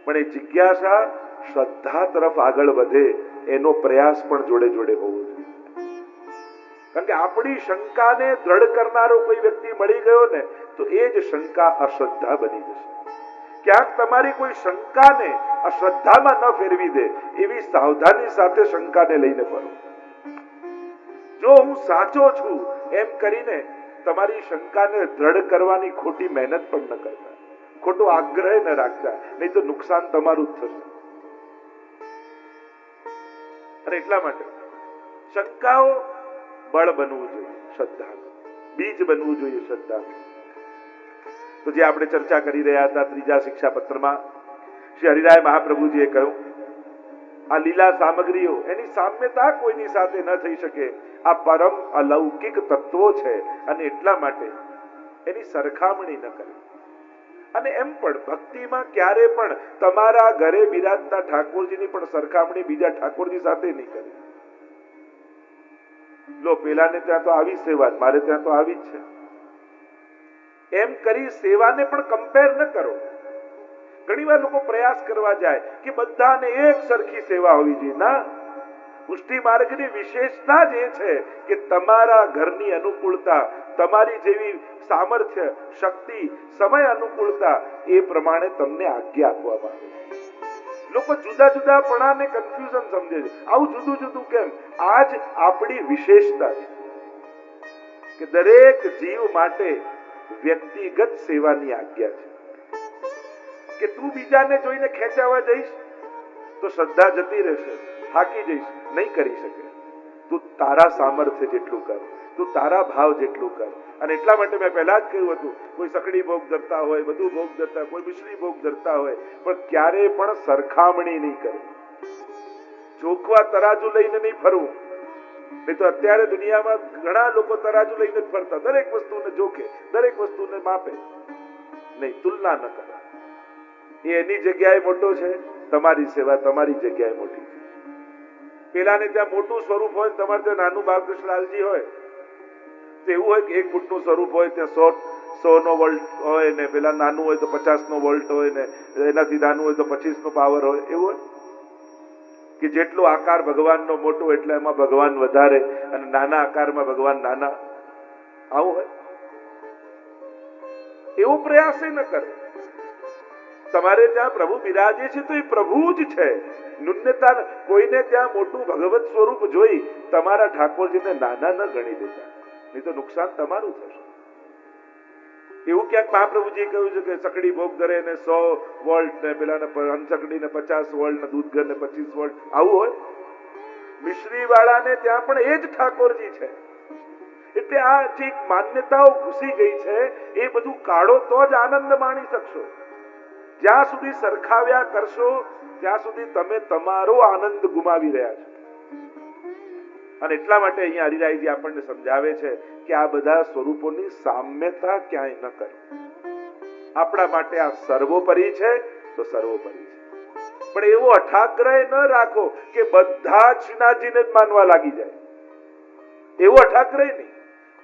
પણ એ જિજ્ઞાસા શ્રદ્ધા તરફ આગળ વધે એનો પ્રયાસ પણ જોડે જોડે હોવો જોઈએ. કારણ કે આપણી શંકાને દ્રઢ કરનારો કોઈ વ્યક્તિ મળી ગયો ને તો એ જ શંકા અશ્રદ્ધા બની જશે. ક્યાંક તમારી કોઈ શંકાને અશ્રદ્ધામાં ન ફેરવી દે એવી સાવધાની સાથે શંકાને લઈને ફરો. જો હું સાચો છું એમ કરીને તમારી શંકાને દ્રઢ કરવાની ખોટી મહેનત પણ ન કરતા, ખોટો આગ્રહ ન રાખતા, નહીં તો નુકસાન તમારું જ થશે. અને એટલા માટે શંકાઓ બળ બનવું જોઈએ, શ્રદ્ધા બીજ બનવું જોઈએ. શ્રદ્ધા તો જે આપણે ચર્ચા કરી રહ્યા હતા ત્રીજા શિક્ષાપત્રમાં શ્રી હરિરાય મહાપ્રભુજીએ કહ્યું આ લીલા સામગ્રીઓ એની સામ્યતા કોઈની સાથે ન થઈ શકે. આ પરમ અલૌકિક તત્વો છે અને એટલા માટે એની સરખામણી ન કરે. અને એમ પણ ભક્તિમાં ક્યારે પણ તમારા ઘરે બિરાજતા ઠાકોરજીની પણ સરખામણી બીજા ઠાકોરજી સાથે નહીં કરે. લો પેલાને ત્યાં તો આવી સેવા, મારે ત્યાં તો આવી જ છે, એમ કરી સેવાને પણ કમ્પેર ન કરો. ઘણી વાર લોકો પ્રયાસ કરવા જાય કે બધાને એક સરખી સેવા હોવી જોઈએ. ના, પુષ્ટિ માર્ગની વિશેષતા જ એ છે કે તમારા ઘરની અનુકૂળતા, તમારી જેવી સામર્થ્ય, શક્તિ, સમય અનુકૂળતા એ પ્રમાણે તમને આજ્ઞા આપવામાં આવે. લોકો જુદા જુદા પણાને કન્ફ્યુઝન સમજે છે. આવું જુદું જુદું કેમ? આ જ આપણી વિશેષતા છે કે દરેક જીવ માટે વ્યક્તિગત સેવાની આજ્ઞા છે. કે તું બીજાને જોઈને ખેંચાવા જઈશ તો શ્રદ્ધા જતી રહેશે, થાકી જઈશ, નહીં કરી શકે. તું તારા સામર્થ્ય જેટલું કર, તું તારા ભાવ જેટલું કર. અને એટલા માટે મેં પહેલા જ કહ્યું હતું, કોઈ સકડી ભોગ ધરતા હોય, બધું ભોગ ધરતા, કોઈ મિશ્રી ભોગ ધરતા હોય, પણ ક્યારેય પણ સરખામણી નહીં કરવી. જોખવા તરાજુ લઈને નહીં ફરવું. નહીં તો અત્યારે દુનિયામાં ઘણા લોકો તરાજુ લઈને જ ફરતા, દરેક વસ્તુને જોખે, દરેક વસ્તુને માપે. નહીં, તુલના ન કરે. એ એની જગ્યાએ મોટો છે, તમારી સેવા તમારી જગ્યાએ મોટી છે. પેલાને ત્યાં મોટું સ્વરૂપ હોય, તમારે ત્યાં નાનું બાલકૃષ્ણલાલજી હોય તો એવું હોય કે 1 ફૂટનું સ્વરૂપ હોય, ત્યાં 100 વોલ્ટ હોય ને, પેલા નાનું હોય તો 50 વોલ્ટ હોય ને, એનાથી નાનું હોય તો 25 પાવર હોય. એવું હોય કે જેટલો આકાર ભગવાનનો મોટો એટલે એમાં ભગવાન વધારે, અને નાના આકારમાં ભગવાન નાના. આવું હોય? એવો પ્રયાસ ન કરે. તમારે ત્યાં પ્રભુ બિરાજે છે તો એ પ્રભુ જ છે. નુન્યતા કોઈને ત્યાં મોટું ભગવત સ્વરૂપ જોઈ તમારા ઠાકોરજીને નાના ન ગણી દેતા, નહીં તો નુકસાન તમારું થશે. એવું ક્યાંક મહાપ્રભુજી કહ્યું છે કે સકડી ભોગ ધરે ને 100 વોલ્ટ ને પેલાને અનસકડી ને 50 વોલ્ટ ને દૂધ ઘર ને 25 વોલ્ટ. આવું હોય? મિશ્રી વાળાને ત્યાં પણ એ જ ઠાકોરજી છે. એટલે આ જે માન્યતાઓ ઘૂસી ગઈ છે એ બધું કાઢો તો જ આનંદ માણી શકશો. જ્યાં સુધી સરખાવ્યા કરશો ત્યાં સુધી તમે તમારો આનંદ ગુમાવી રહ્યા છો. અને એટલા માટે અહીંયા હરિરાયજી આપણને સમજાવે છે કે આ બધા સ્વરૂપોની સામ્યતા ક્યાંય ન કરો. આપણા માટે આ સર્વોપરી છે તો સર્વોપરી છે, પણ એવો અઠાગ્રહ ન રાખો કે બધા જ શ્રીનાથજીને જ માનવા લાગી જાય. એવો અઠાગ્રહ નહીં.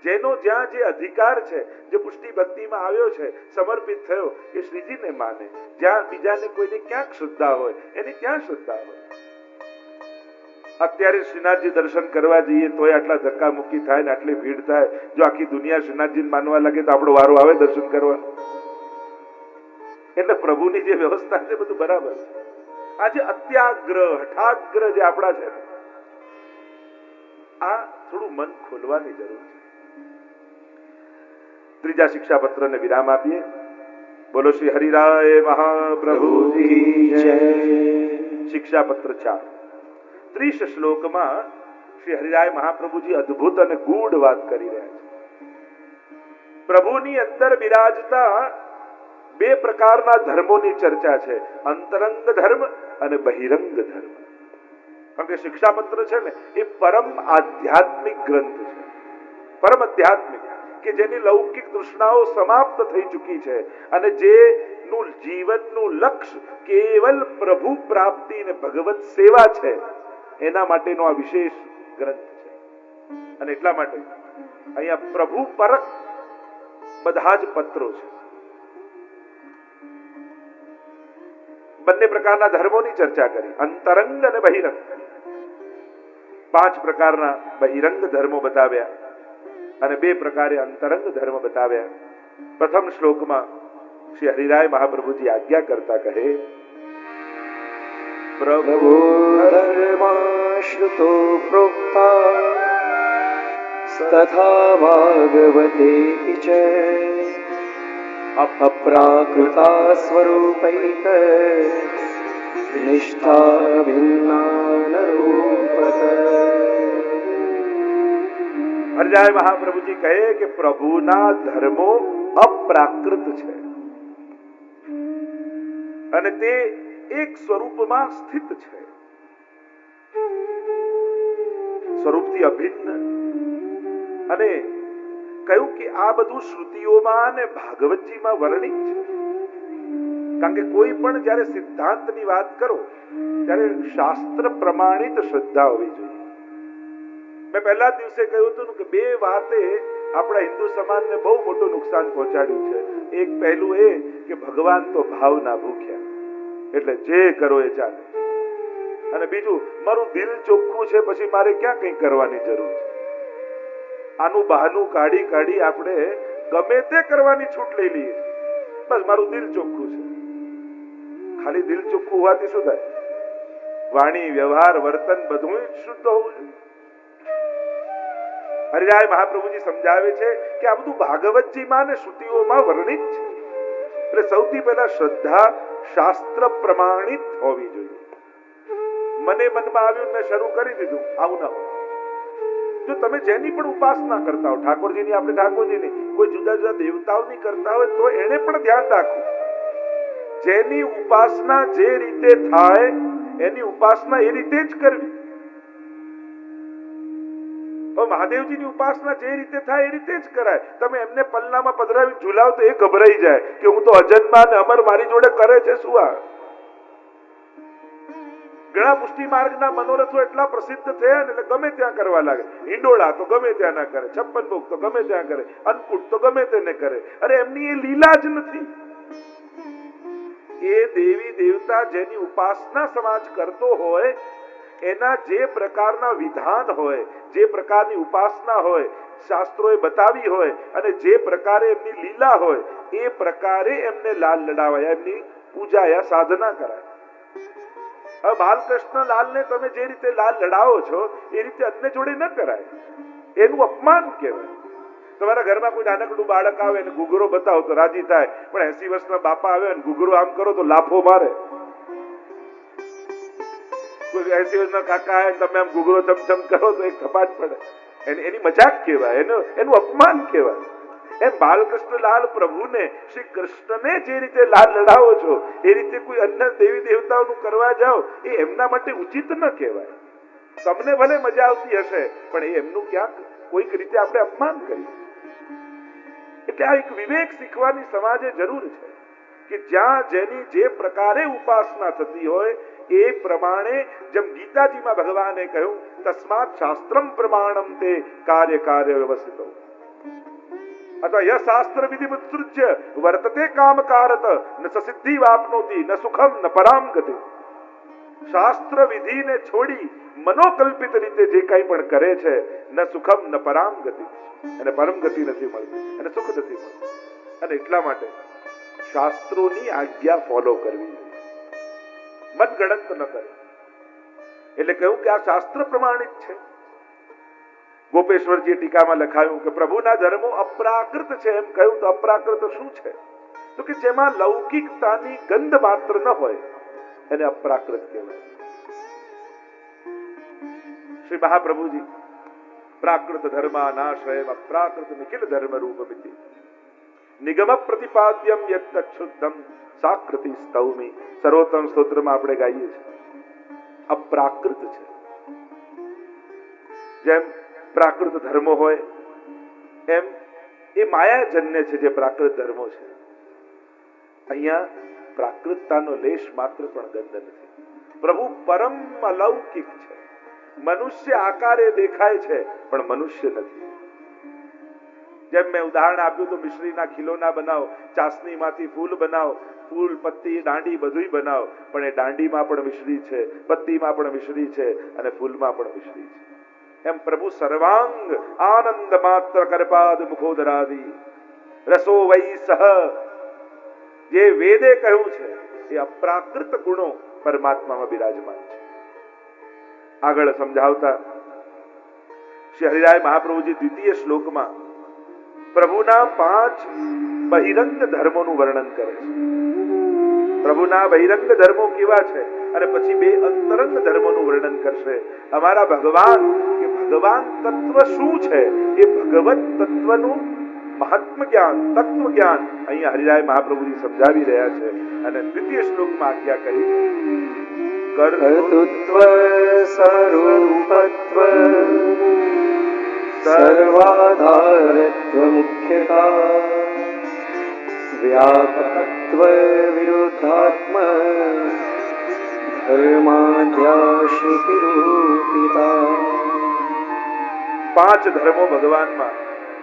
જેનો જ્યાં જે અધિકાર છે, જે પુષ્ટિ ભક્તિમાં આવ્યો છે, સમર્પિત થયો, એ શ્રીજીને માને. જ્યાં બીજાને કોઈને ક્યાંક શ્રદ્ધા હોય એની ત્યાં શ્રદ્ધા હોય. અત્યારે શ્રીનાથજી દર્શન કરવા જઈએ તોય આટલા ધક્કા મુક્કી થાય ને આટલી ભીડ થાય. જો આખી દુનિયા શ્રીનાથજીને માનવા લાગે તો આપણો વારો આવે દર્શન કરવાનો. એટલે પ્રભુની જે વ્યવસ્થા છે બધું બરાબર છે. આજે અત્યાગ્રહ, હઠાગ્રહ જે આપણા છે, આ થોડું મન ખોલવાની જરૂર છે. ત્રીજા શિક્ષાપત્રને વિરામ આપીએ. બોલો શ્રી હરિરાય મહાપ્રભુજી જય. શિક્ષાપત્ર 4 30 શ્લોકમાં શ્રી હરિરાય મહાપ્રભુજી અદ્ભુત અને ગૂઢ વાત કરી રહ્યા છે. પ્રભુની અંદર બિરાજતા 2 પ્રકારના ધર્મોની ચર્ચા છે, અંતરંગ ધર્મ અને બહિરંગ ધર્મ. કારણ કે શિક્ષાપત્ર છે ને એ પરમ આધ્યાત્મિક ગ્રંથ છે, પરમ આધ્યાત્મિક, કે જેની લૌકિક તૃષ્ણાઓ સમાપ્ત થઈ ચૂકી છે અને જેનું જીવનનું લક્ષ્ય કેવલ પ્રભુ પ્રાપ્તિ અને ભગવત સેવા છે, એના માટેનો આ વિશેષ ગ્રંથ છે. અને એટલા માટે અહીંયા પ્રભુ પરક બધા જ પત્રો છે. બંને પ્રકારના ધર્મોની ચર્ચા કરી, અંતરંગ અને બહિરંગ. 5 પ્રકારના બહિરંગ ધર્મો બતાવ્યા અને 2 પ્રકારે અંતરંગ ધર્મ બતાવ્યા. પ્રથમ શ્લોકમાં શ્રી હરિરાય મહાપ્રભુજી આજ્ઞા કરતા કહે, પ્રભુ ધર્માશ્રુતો પ્રોક્તા તથા ભાગવતે ચ અપ્રાકૃતા સ્વરૂપૈક નિષ્ઠા ભિન્નાનરૂપત. હરિરાય મહાપ્રભુજી કહે કે પ્રભુના ધર્મો અપ્રાકૃત છે અને તે એક સ્વરૂપમાં સ્થિત છે, સ્વરૂપથી અભિન્ન. અને કહ્યું કે આ બધું શ્રુતિઓમાં અને ભાગવતજીમાં વર્ણિત છે. કારણ કે કોઈ પણ જ્યારે સિદ્ધાંતની વાત કરો ત્યારે શાસ્ત્ર પ્રમાણિત શ્રદ્ધા હોવી જોઈએ. મેં પહેલા દિવસે કહ્યું હતું કે 2 વાતે આપણા હિન્દુ સમાજને બહુ મોટું નુકસાન પહોંચાડ્યું છે. એક પહેલું એ કે ભગવાન તો ભાવના ભૂખ્યા, એટલે જે કરો એ ચાલે. અને બીજું, મારું દિલ ચોખ્ખું છે, પછી મારે ક્યાં કંઈ કરવાની જરૂર છે. આનું બહાનું કાઢી કાઢી આપણે ગમે તે કરવાની છૂટ લઈ લઈએ. બસ મારું દિલ ચોખ્ખું છે. ખાલી દિલ ચોખ્ખું હોવાથી શું થાય? વાણી, વ્યવહાર, વર્તન બધું શુદ્ધ હોવું જોઈએ. હરિરાય મહાપ્રભુજી સમજાવે છે કે આ બધું ભાગવતજીમાં અને શ્રુતિઓમાં વર્ણિત છે. એટલે સૌથી પહેલા શ્રદ્ધા શાસ્ત્ર પ્રમાણિત હોવી જોઈએ. મને મનમાં આવ્યું, મેં શરૂ કરી દીધું, આવું ના હોય. જો તમે જેની પણ ઉપાસના કરતા હો, ઠાકોરજીની, આપણે ઠાકોરજીની, કોઈ જુદા જુદા દેવતાઓની કરતા હોય તો એને પણ ધ્યાન રાખવું. જેની ઉપાસના જે રીતે થાય એની ઉપાસના એ રીતે જ કરવી. મહાદેવજીની ઉપાસના જે રીતે થાય એ રીતે જ કરાય. તમે એમને પલ્લામાં પધરાવી ઝુલાવ તો એ ગભરાઈ જાય કે હું તો અજન્મા ને અમર, મારી જોડે કરે છે શું આ? ઘણા પુષ્ટિ માર્ગના મનોરથો એટલા પ્રસિદ્ધ થયા ને એટલે ગમે ત્યાં કરવા લાગે. હિંડોળા તો ગમે ત્યાં ના કરે, 56 ભોગ તો ગમે ત્યાં કરે, અન્નકૂટ તો ગમે તેને કરે. અરે એમની એ લીલા જ નથી. એ દેવી દેવતા જેની ઉપાસના સમાજ કરતો હોય એના જે પ્રકારના વિધાન હોય, જે પ્રકારની ઉપાસના હોય, શાસ્ત્રોએ બતાવી હોય અને જે પ્રકારે એમની લીલા હોય એ પ્રકારે એમને લાલ લડાવાય, એમની પૂજા યા સાધના કરાય. હવે બાલકૃષ્ણ લાલને તમે જે રીતે લાલ લડાવો છો એ રીતે અન્ય જોડે ન કરાય. એનું અપમાન કહેવાય. તમારા ઘરમાં કોઈ નાનકડું બાળક આવે અને ઘૂઘરો બતાવો તો રાજી થાય, પણ 80 વર્ષના બાપા આવે અને ઘૂઘરો આમ કરો તો લાફો મારે. કોઈ 80 વર્ષના કાકા આવે તમે આમ ઘૂઘરો ચમચમ કરો તો એક થપાટ પડે. એની મજાક કહેવાય, એનું અપમાન કહેવાય. એમ બાલકૃષ્ણલાલ પ્રભુને, શ્રી કૃષ્ણને જે રીતે લાલ લડાવો છો એ રીતે કોઈ અન્ય દેવી દેવતાઓનું કરવા જાઓ એ એમના માટે ઉચિત ન કહેવાય. તમને ભલે મજા આવતી હશે પણ એ એમનું ક્યાંક કોઈક રીતે આપણે અપમાન કરીએ. એટલે આ એક વિવેક શીખવાની સમાજે જરૂર છે કે જ્યાં જેની જે પ્રકારે ઉપાસના થતી હોય એ પ્રમાણે, જેમ ગીતાજીમાં ભગવાને કહ્યું, તસ્માત શાસ્ત્રમ પ્રમાણમ તે કાર્ય કાર્ય વ્યવસ્થિતો અથવા ય શાસ્ત્ર વિધિ મુત્સૃજ્ય વર્તતે કામકારત ન સિદ્ધિ વાપનોતિ ન સુખમ ન પરામ ગતિ. શાસ્ત્ર વિધિને છોડી મનોકલ્પિત રીતે જે કંઈ પણ કરે છે ન સુખમ ન પરામ ગતિ, એને પરમ ગતિ નથી મળતી, એને સુખ નથી મળતું. અને એટલા માટે શાસ્ત્રોની આજ્ઞા ફોલો કરવી જોઈએ, મનગણત ન કરે. એટલે કહ્યું કે આ શાસ્ત્ર પ્રમાણિત છે. ગોપેશ્વરજી ટીકામાં લખાયું કે પ્રભુના ધર્મો અપ્રાકૃત છે. એમ કહ્યું તો અપ્રાકૃત શું છે? તો કે જેમાં લૌકિકતાની ગંધ માત્ર ન હોય એને અપ્રાકૃત કહેવાય. શ્રી મહાપ્રભુજી પ્રાકૃત ધર્માનાશ્રયમ અપ્રાકૃત નિખિલ ધર્મ રૂપમિતિ નિગમ પ્રતિપાદ્યમ યત્ તચ્છુદ્ધમ સાકૃતિ સ્તૌમિ. સર્વોત્તમ સ્તોત્રમાં આપણે ગાઈએ છીએ અપ્રાકૃત છે. જેમ પ્રાકૃત ધર્મો હોય એમ એ માયાજન્ય છે જે પ્રાકૃત ધર્મો છે. અહીંયા પ્રાકૃતતાનો લેશ માત્ર પણ ગંધ નથી. પ્રભુ પરમ અલૌકિક છે. મનુષ્ય આકારે દેખાય છે પણ મનુષ્ય નથી. જેમ મેં ઉદાહરણ આપ્યું તો મિશ્રીના ખીલોના બનાવો, ચાસણીમાંથી ફૂલ બનાવો, ફૂલ, પત્તી, દાંડી બધું બનાવો, પણ એ દાંડીમાં પણ મિશ્રી છે, પત્તીમાં પણ મિશ્રી છે અને ફૂલમાં પણ મિશ્રી છે. એમ પ્રભુ સર્વાંગ આનંદ માત્ર કરપાદ મુખોદરાદી રસો વૈ સહ, જે વેદે કહ્યું છે એ અપ્રાકૃત ગુણો પરમાત્મામાં બિરાજમાન છે. આગળ સમજાવતા શ્રી હરિરાય મહાપ્રભુજી દ્વિતીય શ્લોકમાં પ્રભુના 5 બહિરંગ ધર્મોનું વર્ણન કરે છે. પ્રભુના બહિરંગ ધર્મો કેવા છે અને પછી 2 અંતરંગ ધર્મોનું વર્ણન કરશે. અમારા ભગવાન કે ભગવાન તત્વ શું છે, એ ભગવત તત્વનું મહાત્મ જ્ઞાન, તત્વ જ્ઞાન અહીંયા હરિરાય મહાપ્રભુજી સમજાવી રહ્યા છે. અને દ્વિતીય શ્લોકમાં આજ્ઞા કરી કર્તૃત્વ સ્વરૂપત્વ સર્વાધારત્વ મુખ્યતા વ્યાપકત્વ વિરુદ્ધાત્મ ધર્માધ્યાશ્રિતિરૂપિતા. 5 ધર્મો ભગવાનમાં,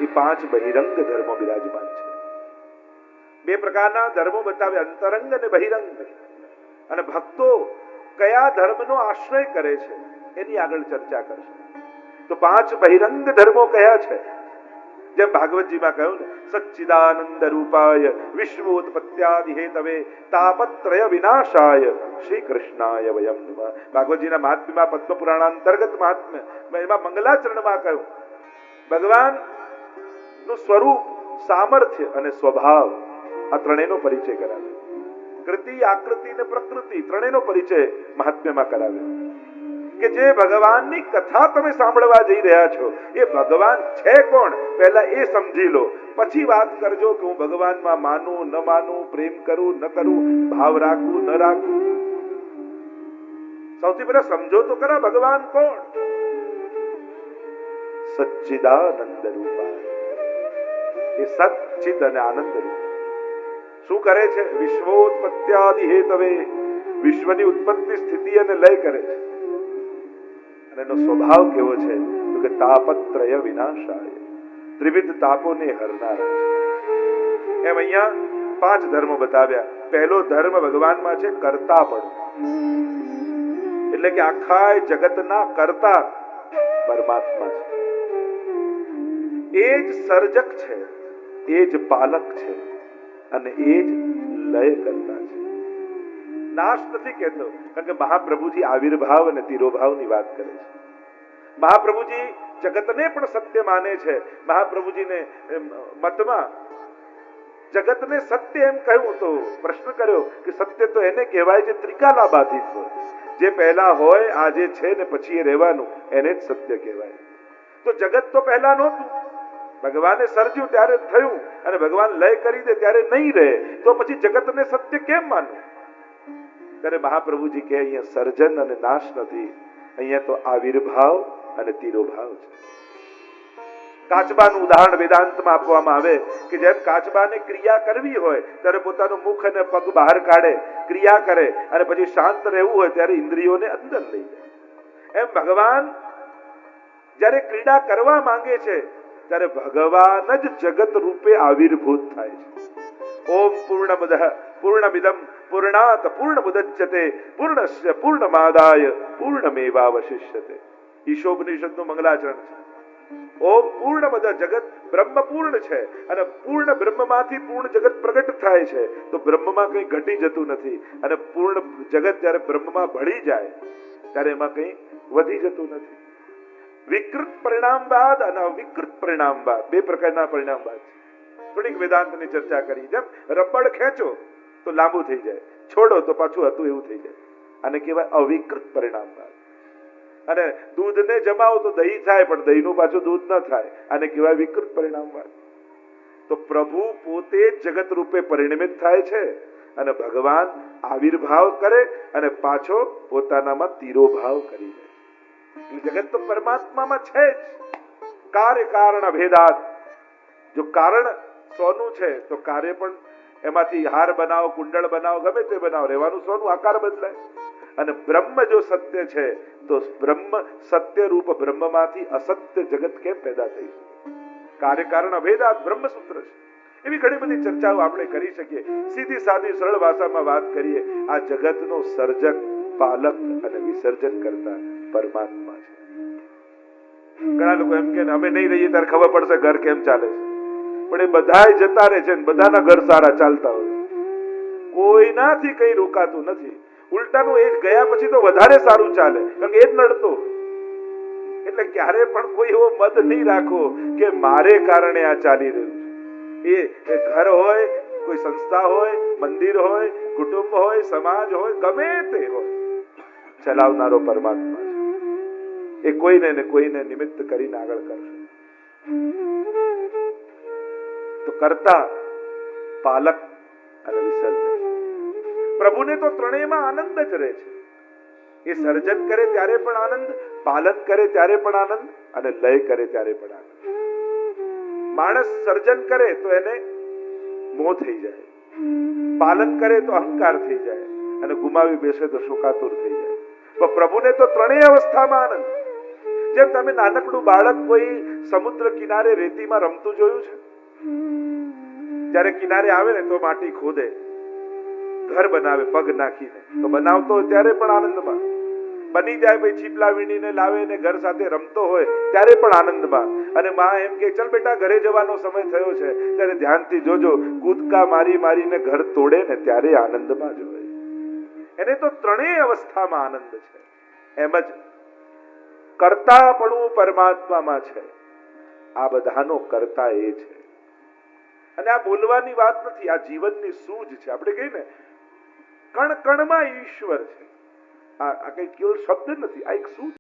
એ 5 બહિરંગ ધર્મો બિરાજમાન છે. 2 પ્રકારના ધર્મો બતાવે, અંતરંગ અને બહિરંગ. અને ભક્તો કયા ધર્મનો આશ્રય કરે છે એની આગળ ચર્ચા કરશે. તો 5 બહિરંગ ધર્મો કયા છે? જેમ ભાગવતજીમાં કહ્યું ને, સચ્ચિદાનંદ રૂપાય વિશ્વોત્પત્યાદિ હેતવે તાપત્રય વિનાશાય શ્રી કૃષ્ણાય વયમ નમઃ. ભાગવતજીના મહાત્મ્યમાં, પદ્મ પુરાણ અંતર્ગત મહાત્મ્ય, એમાં મંગલાચરણમાં કહ્યું ભગવાન નું સ્વરૂપ, સામર્થ્ય અને સ્વભાવ, આ ત્રણેયનો પરિચય કરાવ્યો. કૃતિ, આકૃતિ ને પ્રકૃતિ, ત્રણેયનો પરિચય મહાત્મ્યમાં કરાવ્યો. કે જે ભગવાનની કથા તમે સાંભળવા જઈ રહ્યા છો એ ભગવાન છે કોણ, પહેલા એ સમજી લો, પછી વાત કરજો કે હું ભગવાનમાં માનું ન માનું, પ્રેમ કરું ન કરું, ભાવ રાખું ન રાખું. સૌથી પહેલા સમજો તો ખરા ભગવાન કોણ. સચ્ચિદાનંદ રૂપાય, એ સચ્ચિદ અને આનંદ રૂપ શું કરે છે? વિશ્વોત્પત્યાદિ હેતવે, વિશ્વની ઉત્પત્તિ, સ્થિતિ અને લય કરે છે. અને એનો સ્વભાવ કેવો છે? તો કે તાપત્રય વિનાશાય, ત્રિવિધ તાપોને હરનારા છે. એમ અહીંયા 5 ધર્મો બતાવ્યા. પહેલો ધર્મ ભગવાનમાં છે કર્તાપણું, એટલે કે આખા જગતના કર્તા પરમાત્મા છે. એ જ સર્જક છે, એ જ પાલક છે અને એ જ લય કરતા છે. નાશ નથી કહેતો, કારણ કે મહાપ્રભુજી આવિર્ભાવ અને તિરોભાવની વાત કરે છે. મહાપ્રભુજી જગતને પણ સત્ય માને છે. મહાપ્રભુજીને મતમાં જગતને સત્ય એમ કહ્યું તો પ્રશ્ન કર્યો કે સત્ય તો એને કહેવાય જે ત્રિકાલા બાધિત હોય, જે પહેલા હોય, આજે છે ને પછી એ રહેવાનું, એને જ સત્ય કહેવાય. તો જગત તો પહેલા નહોતું, ભગવાને સર્જ્યું ત્યારે થયું, અને ભગવાન લય કરી દે ત્યારે નહીં રહે, તો પછી જગતને સત્ય કેમ માનવું? ત્યારે મહાપ્રભુજી કહે અહીંયા સર્જન અને નાશ નથી, અહીંયા તો આવિર્ભાવ અને તિરોભાવ છે. કાચબાનું ઉદાહરણ વેદાંતમાં આપવામાં આવે કે જેમ કાચબાને ક્રિયા કરવી હોય ત્યારે પોતાનું મુખ અને પગ બહાર કાઢે, ક્રિયા કરે, અને પછી શાંત રહેવું હોય ત્યારે ઇન્દ્રિયોને અંદર લઈ જાય. એમ ભગવાન જ્યારે ક્રીડા કરવા માંગે છે ત્યારે ભગવાન જ જગત રૂપે આવિર્ભૂત થાય છે. ઓમ પૂર્ણમદઃ પૂર્ણમિદં પૂર્ણાત પૂર્ણમુદચ્યતે પૂર્ણસ્ય પૂર્ણમાદાય પૂર્ણમેવાવશિષ્યતે. ઈશોપનિષદનું મંગલાચરણ છે. ઓમ પૂર્ણમદ, જગત બ્રહ્મ પૂર્ણ છે અને પૂર્ણ બ્રહ્મમાંથી પૂર્ણ જગત પ્રગટ થાય છે. તો બ્રહ્મમાં કંઈ ઘટી જતું નથી, અને પૂર્ણ જગત જ્યારે બ્રહ્મમાં ભળી જાય ત્યારે એમાં કંઈ વધી જતું નથી. વિકૃત પરિણામવાદ અને અવિકૃત પરિણામવાદ, 2 પ્રકારના પરિણામવાદ છે. થોડીક વેદાંતની ચર્ચા કરી. જેમ રબડ ખેંચો તો લાંબુ થઈ જાય, છોડો તો પાછું હતું એવું થઈ જાય, આને કહેવાય અવિકૃત પરિણામવાદ. અને દૂધને જમાવો તો દહીં થાય, પણ દહીંનું પાછું દૂધ ન થાય, આને કહેવાય વિકૃત પરિણામવાદ. તો પ્રભુ પોતે જગત રૂપે પરિણમિત થાય છે, અને ભગવાન આવિર્ભાવ કરે અને પાછો પોતાનામાં તિરોભાવ કરી દે. જગત તો પરમાત્મામાં છે જ. કાર્ય કારણ અભેદાત. જો કારણ સોનું છે તો કાર્ય પણ એમાંથી હાર બનાવો, કુંડળ બનાવો, ગમે તે બનાવો, રહેવાનું સોનું, આકાર બદલાય. અને બ્રહ્મ જો સત્ય છે તો બ્રહ્મ સત્ય રૂપ બ્રહ્મમાંથી અસત્ય જગત કેમ પેદા થઈ? કાર્યકારણ અભેદાત બ્રહ્મસૂત્ર છે. એવી ઘણી બધી ચર્ચાઓ આપણે કરી શકીએ. સીધી સાદી સરળ ભાષામાં વાત કરીએ, આ જગતનો સર્જક, પાલક અને વિસર્જન કરતા પરમાત્મા છે. ઘણા લોકો એમ કે અમે નહીં રહીએ ત્યારે ખબર પડશે ઘર કેમ ચાલે છે, પણ એ બધાય જતા રહે છે ને બધાના ઘર સારા ચાલતા હોય છે. કોઈનાથી કઈ રોકાતું નથી. ઉલટાનું એ ગયા પછી તો વધારે સારું ચાલે, કારણ કે એ જ નડતો. એટલે ક્યારે પણ કોઈ એવો મત નહીં રાખો કે મારે કારણે આ ચાલી રહ્યું છે. એ ઘર હોય, કોઈ સંસ્થા હોય, મંદિર હોય, કુટુંબ હોય, સમાજ હોય, ગમે તે હોય, ચલાવનારો પરમાત્મા છે. એ કોઈને ને કોઈને નિમિત્ત કરીને આગળ કરશે. તો કરતા, પાલક અને વિસર્જન. પ્રભુને તો ત્રણેયમાં આનંદ જ રહે છે. એ સર્જન કરે ત્યારે પણ આનંદ, પાલન કરે ત્યારે પણ આનંદ અને લય કરે ત્યારે પણ આનંદ. માણસ સર્જન કરે તો એને મોહ થઈ જાય, પાલન કરે તો અહંકાર થઈ જાય અને ગુમાવી બેસે તો શોકાતુર થઈ જાય. પણ પ્રભુને તો ત્રણેય અવસ્થામાં આનંદ. જેમ તમે નાનકડું બાળક કોઈ સમુદ્ર કિનારે રેતીમાં રમતું જોયું છે? જ્યારે કિનારે આવે ને તો માટી ખોદે, ઘર બનાવે પગ નાખીને, તો બનાવતો હોય ત્યારે પણ આનંદમાં, બની જાય પછી છીપલા વીણીને લાવે ને ઘર સાથે રમતો હોય ત્યારે પણ આનંદમાં. અને માં એમ કે ચલ બેટા ઘરે જવાનો સમય થયો છે, ત્યારે ધ્યાનથી જોજો, કૂદકા મારી મારીને ઘર તોડે ને ત્યારે આનંદમાં જ હોય. એને તો ત્રણેય અવસ્થામાં આનંદ છે. એમ જ કર્તાપણું પરમાત્મામાં છે. આ બધાનો કર્તા એ છે. અને આ બોલવાની વાત નથી, આ જીવનની સૂઝ છે. આપણે કહીએ ને કણ કણમાં ઈશ્વર છે. આ કઈ કેવળ શબ્દ નથી, આ એક સૂઝ